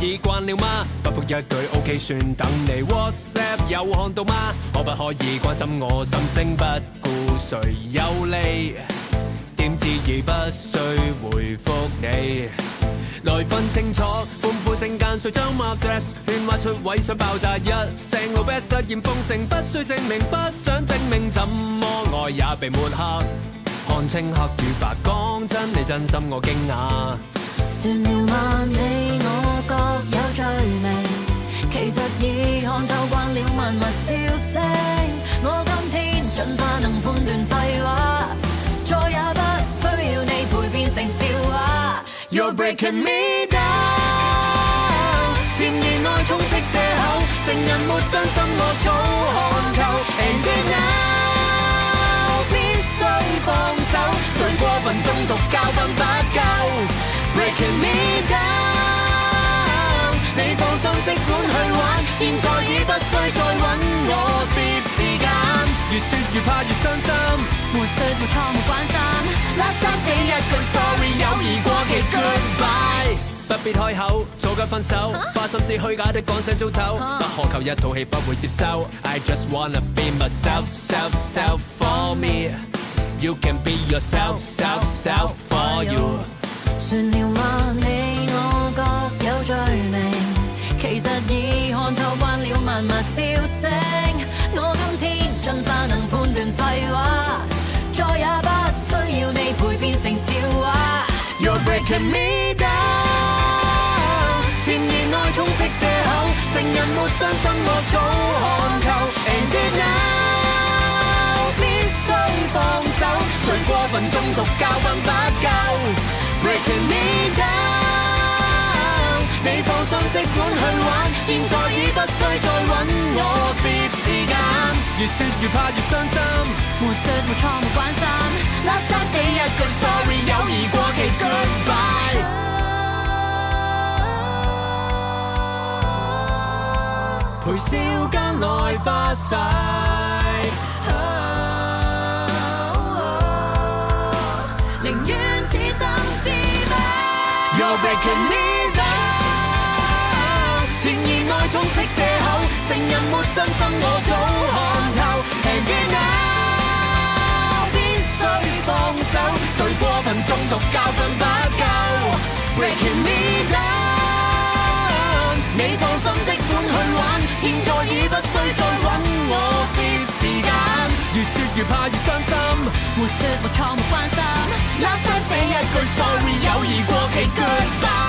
已慣了嗎？不覆一句 OK 算等你 WhatsApp 有看到嗎？可不可以關心我心聲，不顧誰有利？點知已不需回覆你，來分清楚歡呼聲間誰將 my dress 喧嘩出位想爆炸一聲老 best 突然奉承，不需證明不想證明，怎麼愛也被抹黑，看清黑與白，講真你真心我驚訝。算了嗎？你我各有罪名，其實已看透慣了萬物笑聲，我今天盡快能判斷廢話，再也不需要你陪變成笑話。You're breaking me down， 甜言愛充斥藉口，成人沒真心我早看透。And you now 必須放手，誰過分中毒教訓不夠。Breaking me down， 你放心即管去玩，現在已不需再揾我攝時間。越說越怕越傷心，沒說沒錯沒關心。Last time say 一句 sorry， 友誼過期 goodbye。不必開口，早該分手，花心思虛假的講聲早唞，不可求一套戲不會接受。I just wanna be myself, self, self for me. You can be yourself, self, self for you。算了嗎？你我各有罪名，其實已看透慣了萬物笑聲，我今天進化能判斷廢話，再也不需要你陪變成笑話。You're breaking me down， 甜言愛充斥藉口，成人沒真心我早看透。And you now 必須放手，誰過分中毒教訓不夠。Breaking me down， 你放心即管去玩，現在已不需再揾我攝時間。越說越怕越傷心，沒說沒錯沒關心。Last time say 一句 sorry， 友誼過期 goodbye。陪笑間來發誓，寧願此生至美。You're breaking me down， 甜言愛充斥藉口，成人沒真心我早看透。And you now 必須放手，誰過分中毒教訓不夠。Breaking me down， 你放心即管去玩，現在已不需再揾我攝時間。越說越怕越傷心，沒說沒錯沒關心。Last time say 一句 sorry， 友誼過期 goodbye。